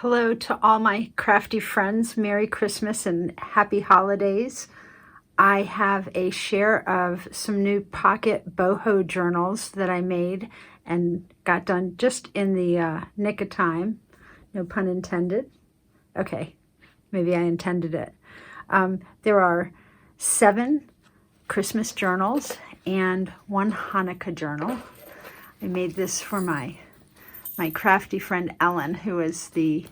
Hello to all my crafty friends. Merry Christmas and Happy Holidays. I have a share of some new pocket boho journals that I made and got done just in the nick of time. No pun intended. Okay, maybe I intended it. There are 7 Christmas journals and 1 Hanukkah journal. I made this for my crafty friend Ellen, who is the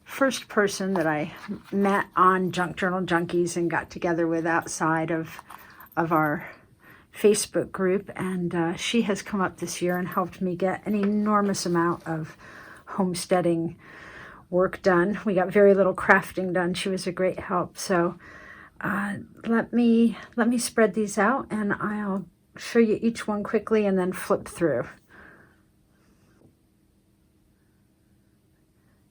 first person that I met on Junk Journal Junkies and got together with outside of our Facebook group. And she has come up this year and helped me get an enormous amount of homesteading work done. We got very little crafting done. She was a great help. So let me spread these out and I'll show you each one quickly and then flip through.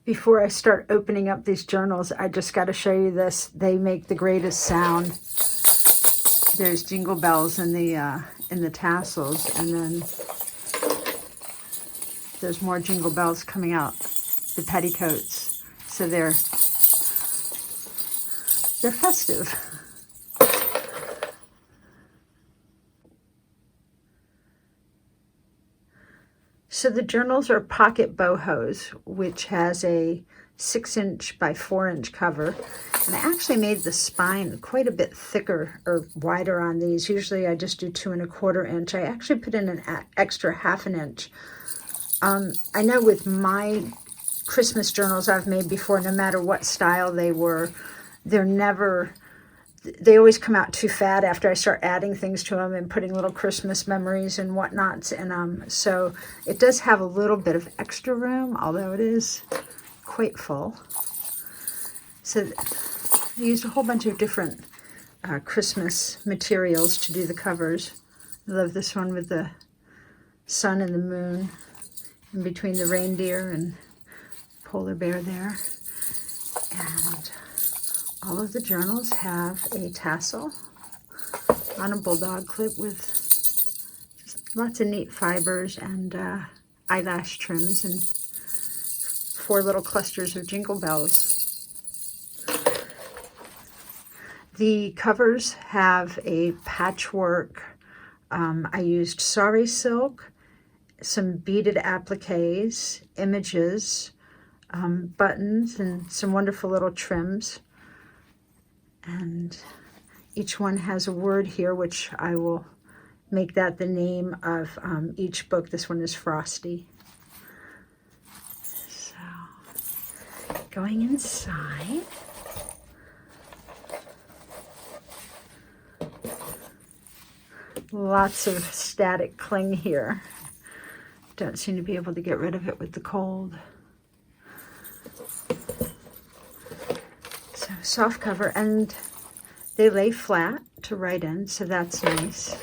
Before I start opening up these journals, I just got to show you this. They make the greatest sound. There's jingle bells in the tassels, and then there's more jingle bells coming out the petticoats. So they're festive. So the journals are pocket bohos, which has a 6-inch by 4-inch cover. And I actually made the spine quite a bit thicker or wider on these. Usually I just do 2 1/4 inch. I actually put in an extra 1/2 inch. I know with my Christmas journals I've made before, no matter what style they were, they always come out too fat after I start adding things to them and putting little Christmas memories and whatnots in them. So it does have a little bit of extra room, although it is quite full. So I used a whole bunch of different Christmas materials to do the covers. I love this one with the sun and the moon in between the reindeer and polar bear there. And all of the journals have a tassel on a bulldog clip with just lots of neat fibers and eyelash trims and 4 little clusters of jingle bells. The covers have a patchwork. I used sari silk, some beaded appliques, images, buttons, and some wonderful little trims. And each one has a word here, which I will make that the name of each book. This one is Frosty. So, going inside. Lots of static cling here. Don't seem to be able to get rid of it with the cold. So soft cover, and they lay flat to write in, so that's nice.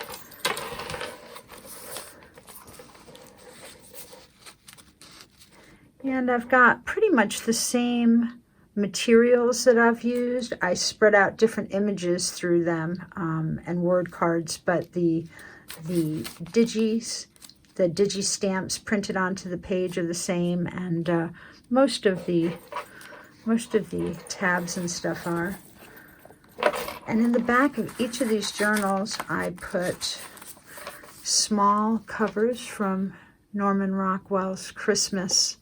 And I've got pretty much the same materials that I've used. I spread out different images through them and word cards, but the digi stamps printed onto the page are the same, and most of the tabs and stuff are. And in the back of each of these journals, I put small covers from Norman Rockwell's Christmas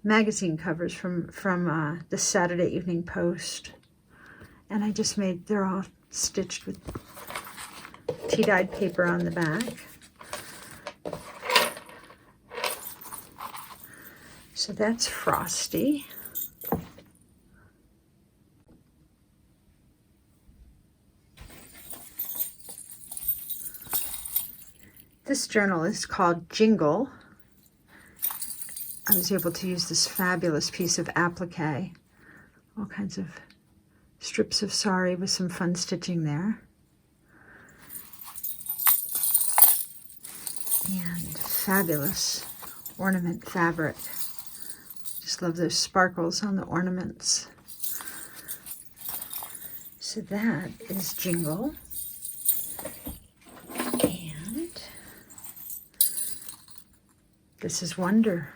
magazine covers from the Saturday Evening Post. And I just they're all stitched with tea-dyed paper on the back. So that's Frosty. This journal is called Jingle. I was able to use this fabulous piece of applique, all kinds of strips of sari with some fun stitching there. And fabulous ornament fabric. Just love those sparkles on the ornaments. So that is Jingle. And this is Wonder.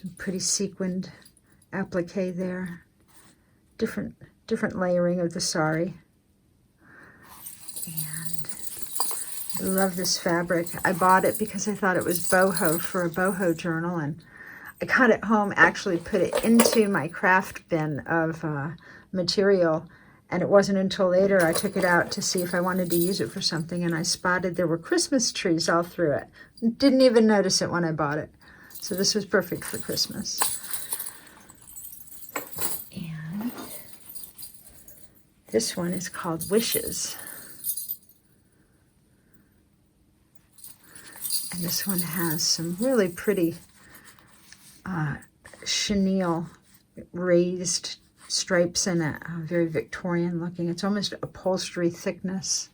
Some pretty sequined applique there. Different layering of the sari. And I love this fabric. I bought it because I thought it was boho for a boho journal, and I got it home, actually put it into my craft bin of material, and it wasn't until later I took it out to see if I wanted to use it for something, and I spotted there were Christmas trees all through it. Didn't even notice it when I bought it. So this was perfect for Christmas. And this one is called Wishes. And this one has some really pretty chenille raised stripes in it. Very Victorian looking. It's almost upholstery thickness.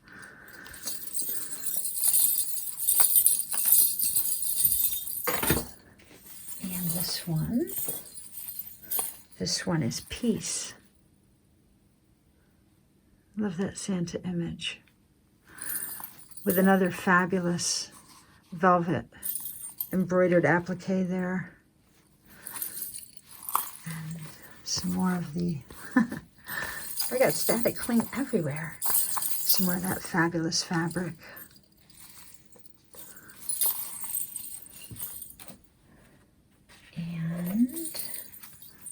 And this one is Peace. Love that Santa image. With another fabulous velvet embroidered applique there. And some more of the, I got static cling everywhere. Some more of that fabulous fabric. And,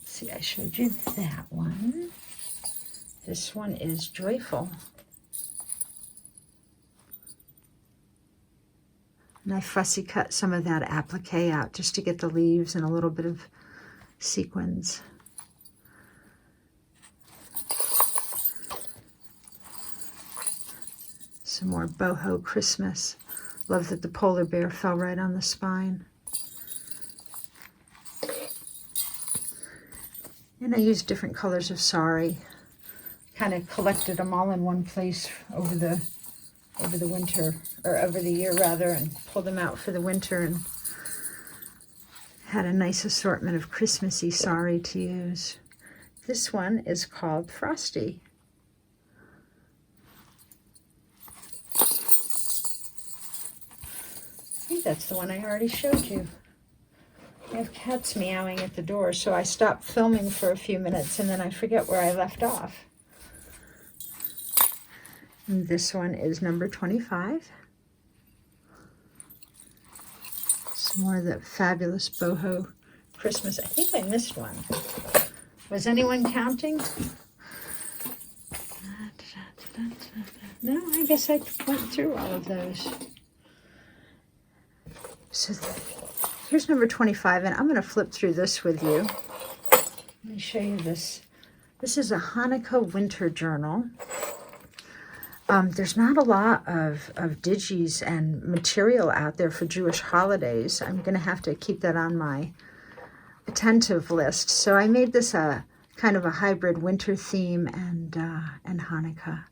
see, I showed you that one. This one is Joyful. And I fussy cut some of that applique out just to get the leaves and a little bit of sequins. Some more boho Christmas. Love that the polar bear fell right on the spine. And I used different colors of sari. Kind of collected them all in one place over the winter, or over the year rather, and pulled them out for the winter, and had a nice assortment of Christmassy sari to use. This one is called Frosty. I think that's the one I already showed you. I have cats meowing at the door, so I stopped filming for a few minutes and then I forget where I left off. And this one is number 25. Some more of that fabulous boho Christmas. I think I missed one. Was anyone counting? No, I guess I went through all of those. So here's number 25, and I'm going to flip through this with you. Let me show you this. This is a Hanukkah winter journal. There's not a lot of digis and material out there for Jewish holidays. I'm going to have to keep that on my attentive list. So I made this a kind of a hybrid winter theme and Hanukkah.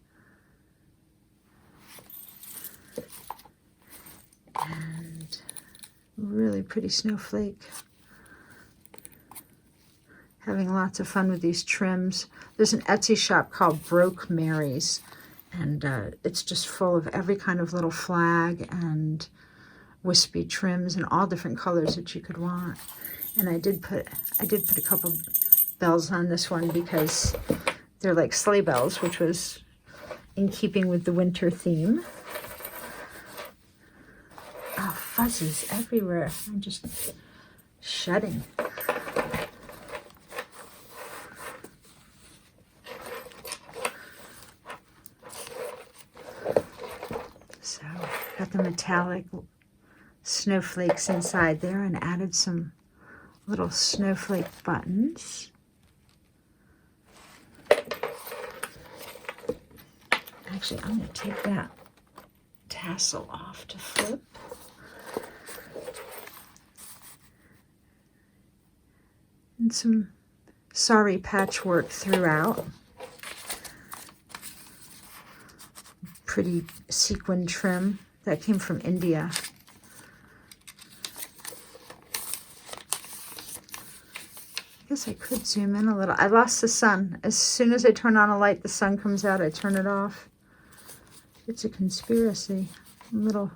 And really pretty snowflake. Having lots of fun with these trims. There's an Etsy shop called Broke Mary's, and it's just full of every kind of little flag and wispy trims and all different colors that you could want. And I did put a couple bells on this one because they're like sleigh bells, which was in keeping with the winter theme. Oh, fuzzies everywhere. I'm just shedding. So, got the metallic snowflakes inside there and added some little snowflake buttons. Actually, I'm going to take that tassel off to flip. And some sari patchwork throughout. Pretty sequin trim that came from India. I guess I could zoom in a little. I lost the sun. As soon as I turn on a light, the sun comes out. I turn it off. It's a conspiracy. A little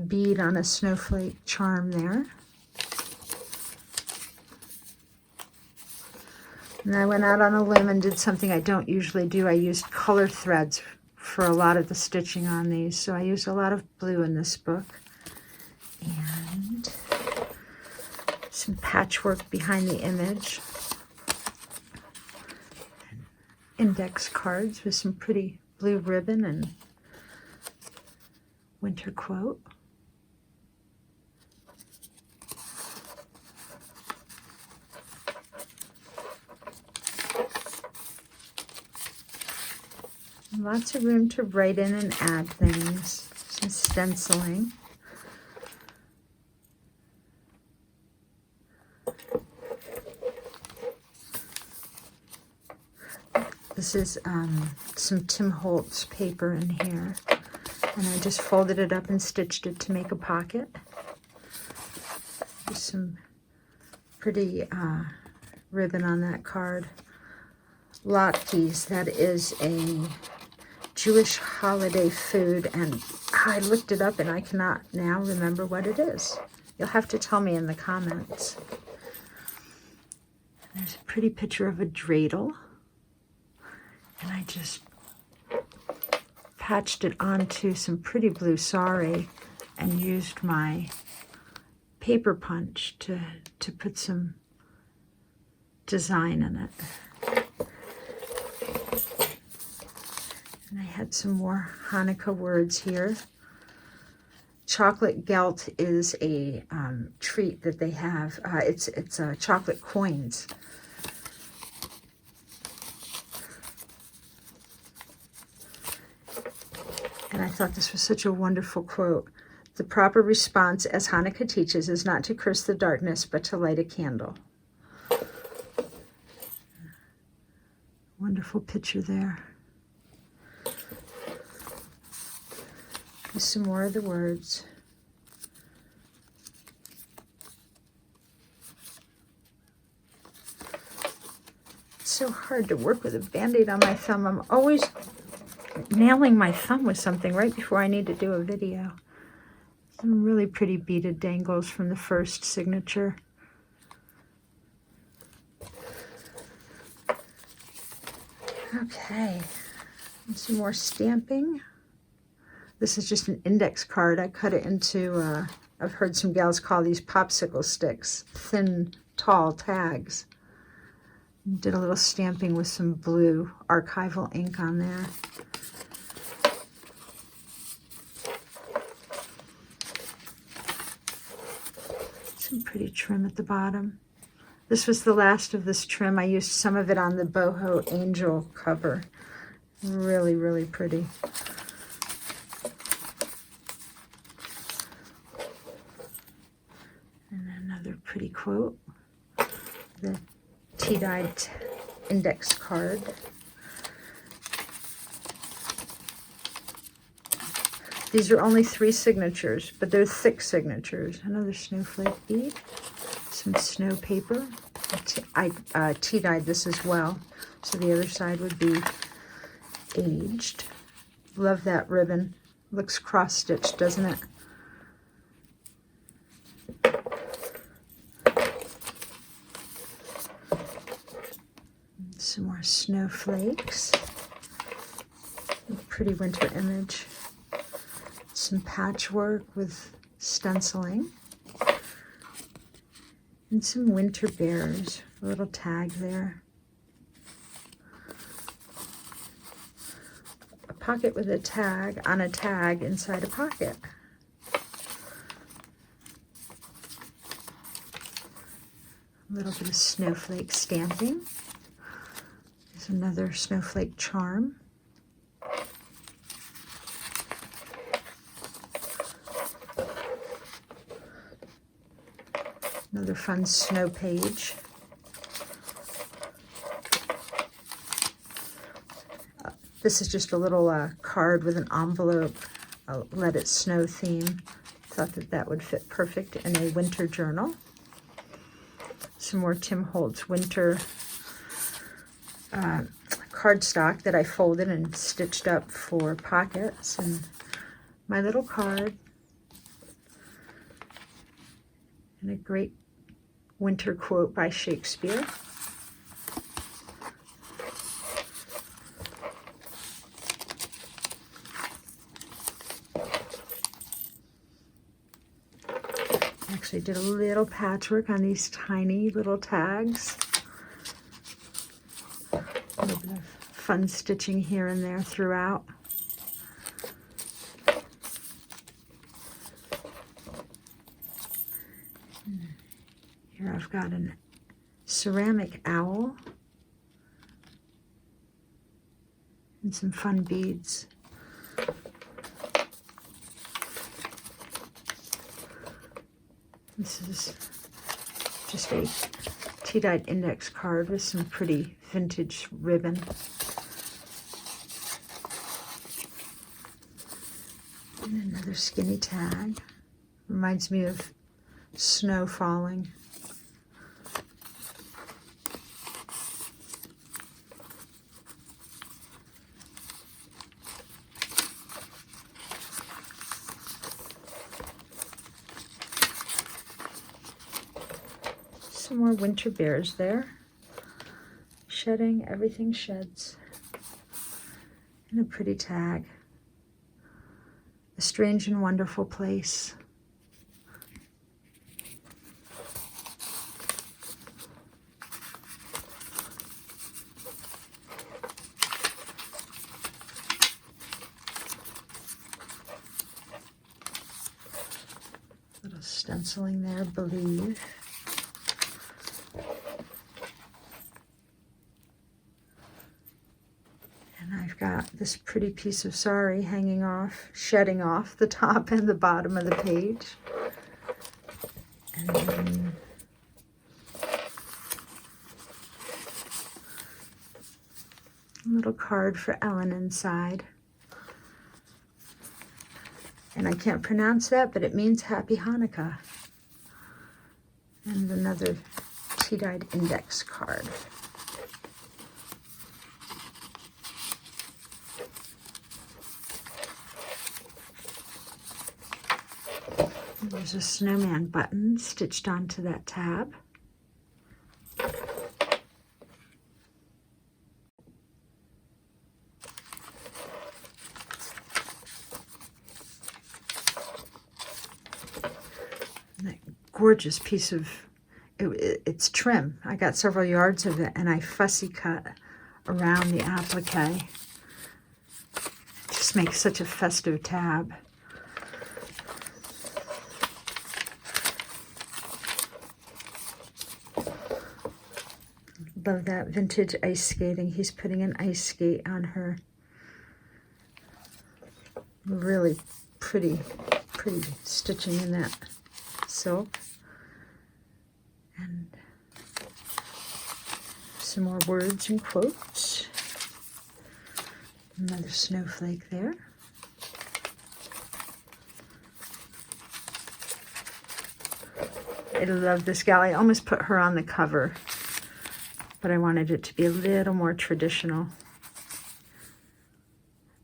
bead on a snowflake charm there. And I went out on a limb and did something I don't usually do. I used color threads for a lot of the stitching on these. So I used a lot of blue in this book. And some patchwork behind the image. Index cards with some pretty blue ribbon and winter quote. Lots of room to write in and add things. Some stenciling. This is some Tim Holtz paper in here. And I just folded it up and stitched it to make a pocket. There's some pretty ribbon on that card. Latkes, that is a Jewish holiday food, and I looked it up and I cannot now remember what it is. You'll have to tell me in the comments. There's a pretty picture of a dreidel, and I just patched it onto some pretty blue sari and used my paper punch to put some design in it. And I had some more Hanukkah words here. Chocolate gelt is a treat that they have. It's chocolate coins. And I thought this was such a wonderful quote. The proper response, as Hanukkah teaches, is not to curse the darkness, but to light a candle. Wonderful picture there. Some more of the words. It's so hard to work with a Band-Aid on my thumb. I'm always nailing my thumb with something right before I need to do a video. Some really pretty beaded dangles from the first signature. Okay, and some more stamping. This is just an index card. I cut it into, I've heard some gals call these popsicle sticks, thin, tall tags. Did a little stamping with some blue archival ink on there. Some pretty trim at the bottom. This was the last of this trim. I used some of it on the Boho Angel cover. Really, really pretty. Pretty quote, the tea-dyed index card. These are only 3 signatures, but they're thick signatures. Another snowflake bead, some snow paper. I tea-dyed this as well, so the other side would be aged. Love that ribbon. Looks cross-stitched, doesn't it? Some more snowflakes. A pretty winter image. Some patchwork with stenciling. And some winter bears. A little tag there. A pocket with a tag on a tag inside a pocket. A little bit of snowflake stamping. Another snowflake charm. Another fun snow page. This is just a little card with an envelope, a Let It Snow theme. Thought that that would fit perfect in a winter journal. Some more Tim Holtz winter cardstock that I folded and stitched up for pockets, and my little card, and a great winter quote by Shakespeare. Actually did a little patchwork on these tiny little tags. A little bit of fun stitching here and there throughout. Here I've got a ceramic owl and some fun beads. This is just a tea-dyed index card with some pretty vintage ribbon. And another skinny tag. Reminds me of snow falling. Some more winter bears there. Shedding, everything sheds. And a pretty tag. A strange and wonderful place. Little stenciling there, believe. I've got this pretty piece of sari hanging off, shedding off the top and the bottom of the page. And then a little card for Ellen inside. And I can't pronounce that, but it means Happy Hanukkah. And another tea-dyed index card. There's a snowman button stitched onto that tab. And that gorgeous piece of, it's trim. I got several yards of it and I fussy cut around the applique. It just makes such a festive tab. Love that vintage ice skating. He's putting an ice skate on her. Really pretty stitching in that silk. And some more words and quotes. Another snowflake there. I love this gal. I almost put her on the cover, but I wanted it to be a little more traditional.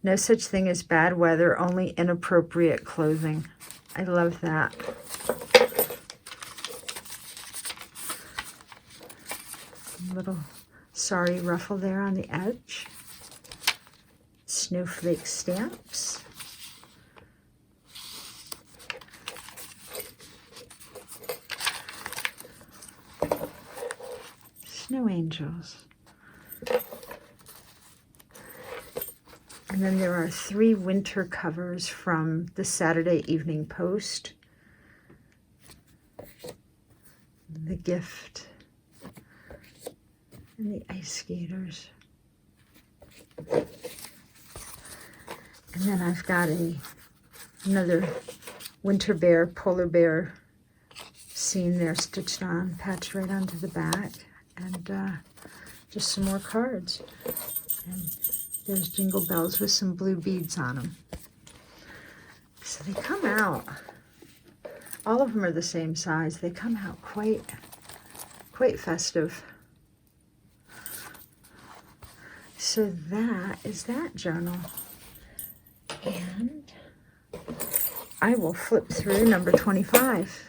No such thing as bad weather, only inappropriate clothing. I love that. Little sari ruffle there on the edge. Snowflake stamps. Snow angels. And then there are 3 winter covers from the Saturday Evening Post. The Gift. And the Ice Skaters. And then I've got another winter bear, polar bear scene there stitched on, patched right onto the back. And just some more cards. And there's Jingle Bells with some blue beads on them. So they come out, all of them are the same size. They come out quite festive. So that is that journal. And I will flip through number 25.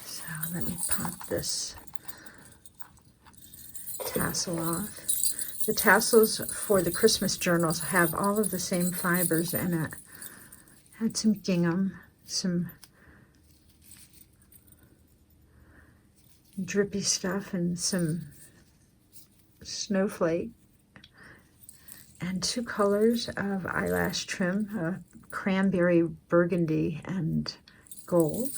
So let me pop this tassel off. The tassels for the Christmas journals have all of the same fibers in it. Had some gingham, some drippy stuff, and some snowflake, and 2 colors of eyelash trim, cranberry, burgundy, and gold.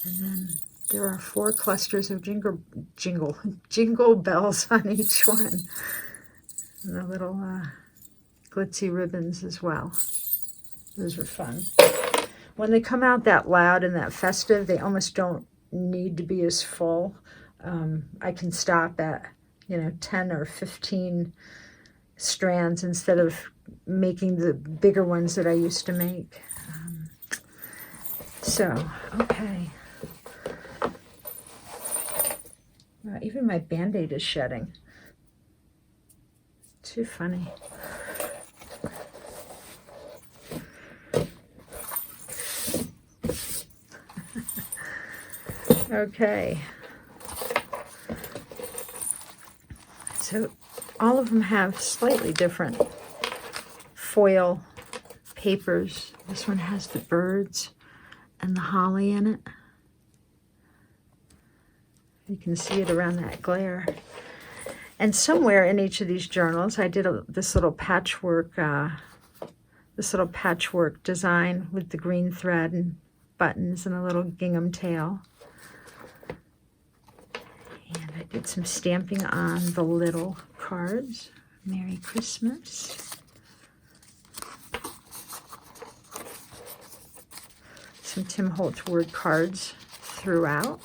And then there are 4 clusters of jingle bells on each one. And the little glitzy ribbons as well. Those are fun. When they come out that loud and that festive, they almost don't need to be as full. I can stop at, 10 or 15 strands instead of making the bigger ones that I used to make. Okay. Even my Band-Aid is shedding. Too funny. Okay. So all of them have slightly different foil papers. This one has the birds and the holly in it. You can see it around that glare. And somewhere in each of these journals, I did this little patchwork design with the green thread and buttons and a little gingham tail. And I did some stamping on the little cards. Merry Christmas. Some Tim Holtz word cards throughout.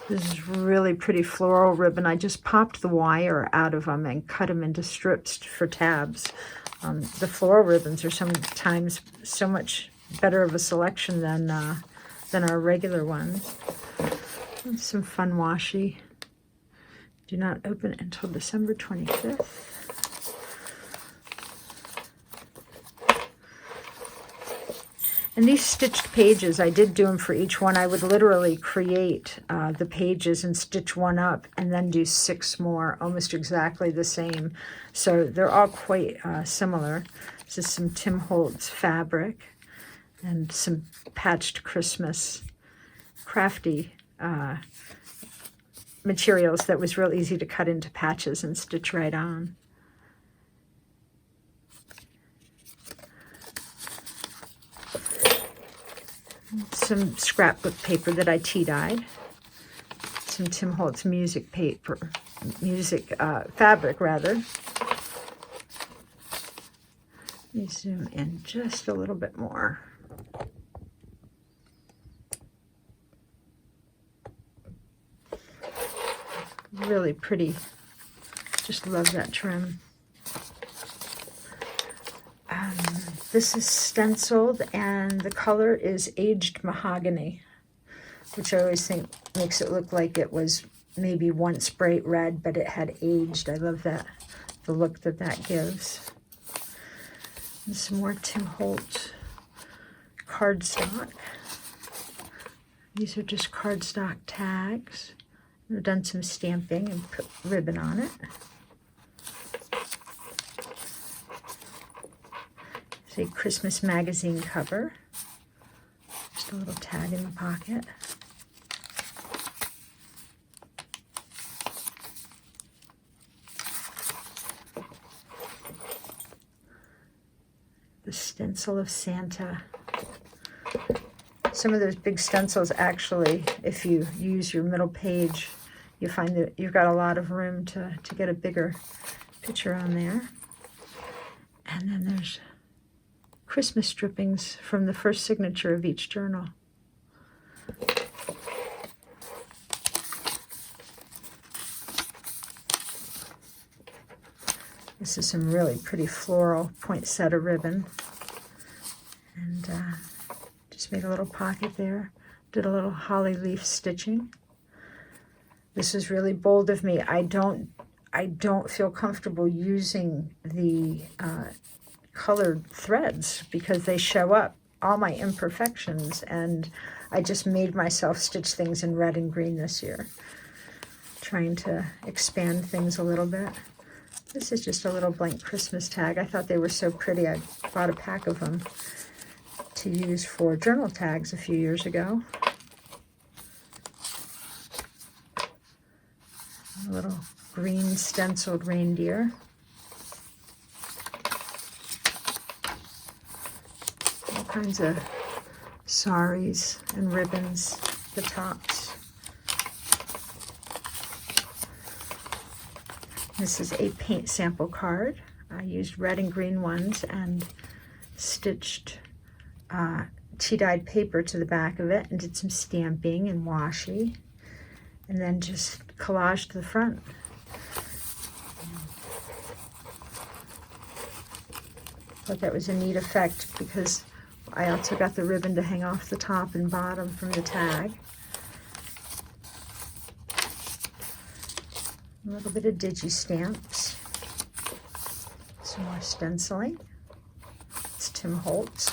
This is really pretty floral ribbon. I just popped the wire out of them and cut them into strips for tabs. The floral ribbons are sometimes so much better of a selection than our regular ones. And some fun washi. Do not open until December 25th. And these stitched pages, I did do them for each one. I would literally create the pages and stitch one up and then do 6 more, almost exactly the same. So they're all quite similar. This is some Tim Holtz fabric and some patched Christmas crafty materials that was real easy to cut into patches and stitch right on. Some scrapbook paper that I tea-dyed. Some Tim Holtz fabric rather. Let me zoom in just a little bit more. Really pretty. Just love that trim. This is stenciled, and the color is aged mahogany, which I always think makes it look like it was maybe once bright red, but it had aged. I love that, the look that gives. And some more Tim Holtz cardstock. These are just cardstock tags. I've done some stamping and put ribbon on it. A Christmas magazine cover. Just a little tag in the pocket. The stencil of Santa. Some of those big stencils, actually, if you use your middle page, you find that you've got a lot of room to get a bigger picture on there. And then there's Christmas strippings from the first signature of each journal. This is some really pretty floral poinsettia ribbon. And just made a little pocket there. Did a little holly leaf stitching. This is really bold of me. I don't feel comfortable using the colored threads because they show up all my imperfections, and I just made myself stitch things in red and green this year. trying to expand things a little bit. This is just a little blank Christmas tag. I thought they were so pretty. I bought a pack of them to use for journal tags a few years ago. A little green stenciled reindeer. All kinds of saris and ribbons, the tops. This is a paint sample card. I used red and green ones and stitched tea-dyed paper to the back of it and did some stamping and washi, and then just collaged the front. Thought that was a neat effect because I also got the ribbon to hang off the top and bottom from the tag. A little bit of digi stamps, some more stenciling. It's Tim Holtz.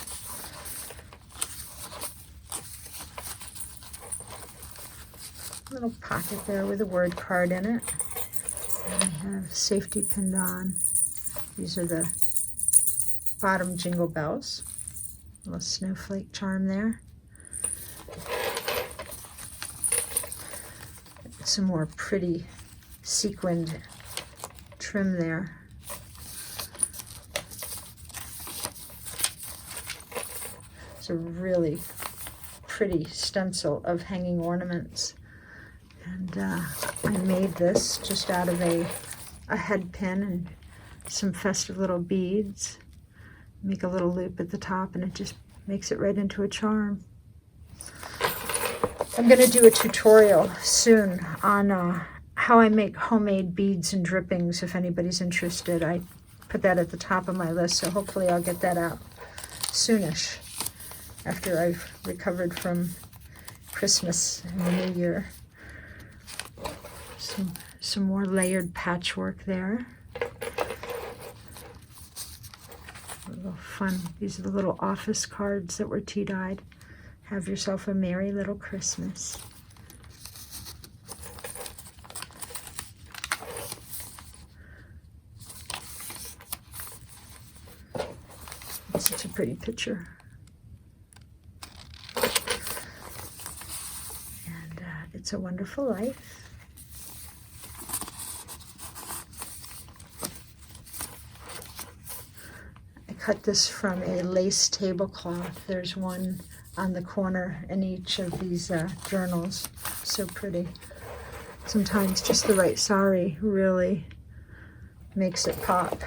A little pocket there with a word card in it. And I have safety pinned on. These are the bottom jingle bells. A little snowflake charm there. Some more pretty sequined trim there. It's a really pretty stencil of hanging ornaments. And I made this just out of a head pin and some festive little beads. Make a little loop at the top and it just makes it right into a charm. I'm going to do a tutorial soon on how I make homemade beads and drippings. If anybody's interested, I put that at the top of my list, so hopefully I'll get that out soonish after I've recovered from Christmas and the New Year. Some more layered patchwork there. A little fun. These are the little office cards that were tea-dyed. Have yourself a merry little Christmas. It's such a pretty picture. And It's a Wonderful Life. Cut this from a lace tablecloth. There's one on the corner in each of these journals. So pretty. Sometimes just the right sari really makes it pop.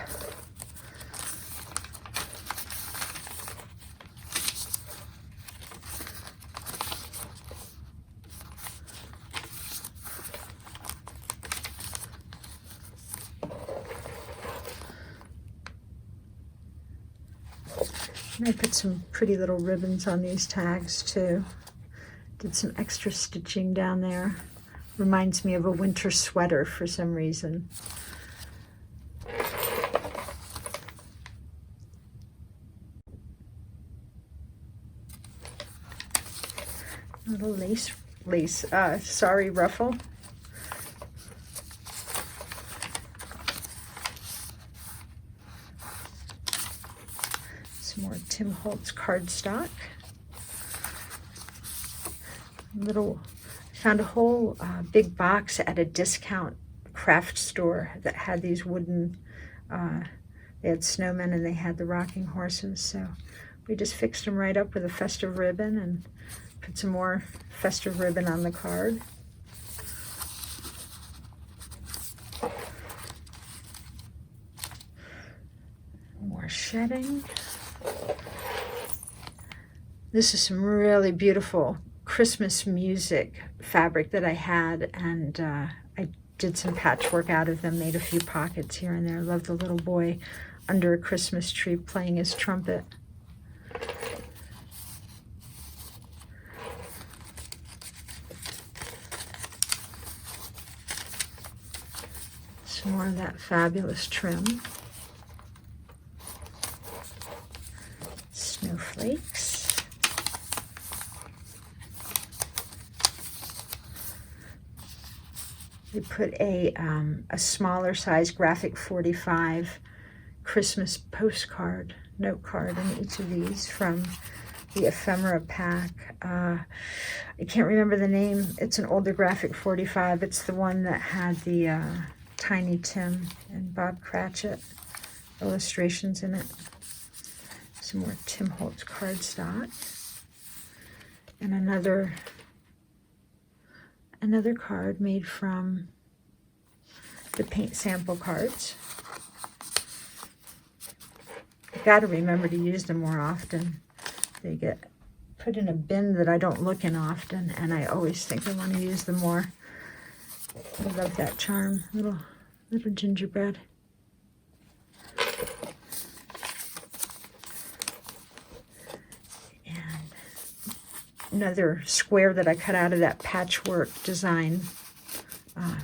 And I put some pretty little ribbons on these tags too. Did some extra stitching down there. Reminds me of a winter sweater for some reason. Little sari ruffle. More Tim Holtz cardstock. Found a whole big box at a discount craft store that had these wooden, they had snowmen and they had the rocking horses. So we just fixed them right up with a festive ribbon and put some more festive ribbon on the card. More shedding. This is some really beautiful Christmas music fabric that I had, and I did some patchwork out of them, made a few pockets here and there. Love the little boy under a Christmas tree playing his trumpet. Some more of that fabulous trim. Snowflakes. They put a smaller size graphic 45 Christmas postcard, note card in each of these from the ephemera pack. I can't remember the name. It's an older graphic 45. It's the one that had the Tiny Tim and Bob Cratchit illustrations in it. Some more Tim Holtz cardstock. And another card made from the paint sample cards. I gotta remember to use them more often. They get put in a bin that I don't look in often, and I always think I want to use them more. I love that charm, little gingerbread. And another square that I cut out of that patchwork design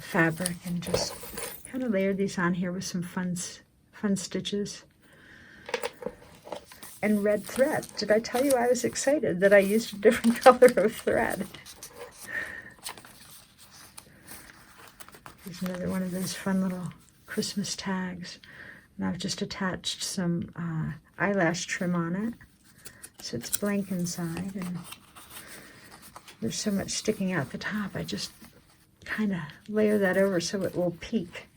fabric, and just kind of layered these on here with some fun stitches. And red thread. Did I tell you I was excited that I used a different color of thread? Here's another one of those fun little Christmas tags. And I've just attached some eyelash trim on it. So it's blank inside, and there's so much sticking out the top. I just kind of layer that over so it will peek.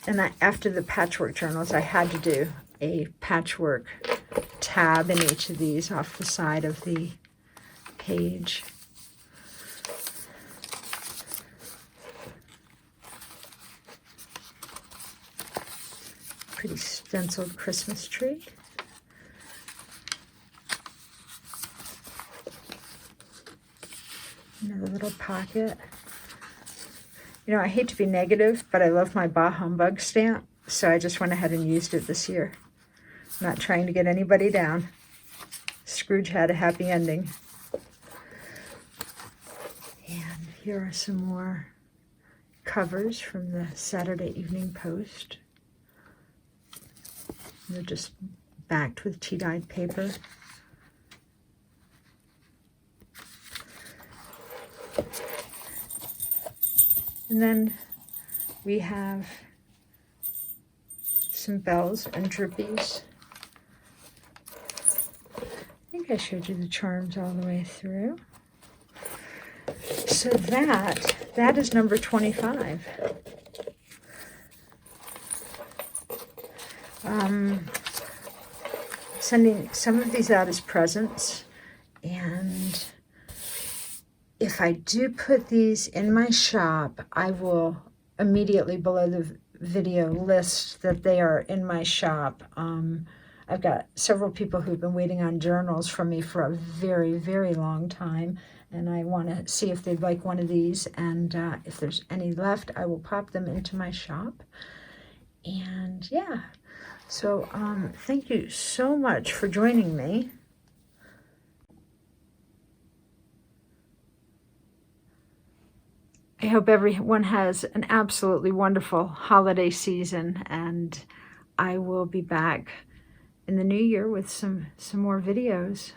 And after the patchwork journals, I had to do a patchwork tab in each of these off the side of the page. Pretty stenciled Christmas tree. Another little pocket. You know, I hate to be negative, but I love my Bah Humbug stamp, so I just went ahead and used it this year. I'm not trying to get anybody down. Scrooge had a happy ending. And here are some more covers from the Saturday Evening Post. They're just backed with tea-dyed paper. And then we have some bells and drippies. I think I showed you the charms all the way through. So that is number 25. Sending some of these out as presents, and if I do put these in my shop, I will immediately below the video list that they are in my shop. I've got several people who've been waiting on journals from me for a very, very long time, and I want to see if they'd like one of these, and if there's any left, I will pop them into my shop. And yeah, so thank you so much for joining me. I hope everyone has an absolutely wonderful holiday season, and I will be back in the new year with some more videos.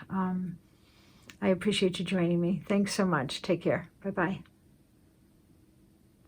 I appreciate you joining me. Thanks so much. Take care. Bye-bye.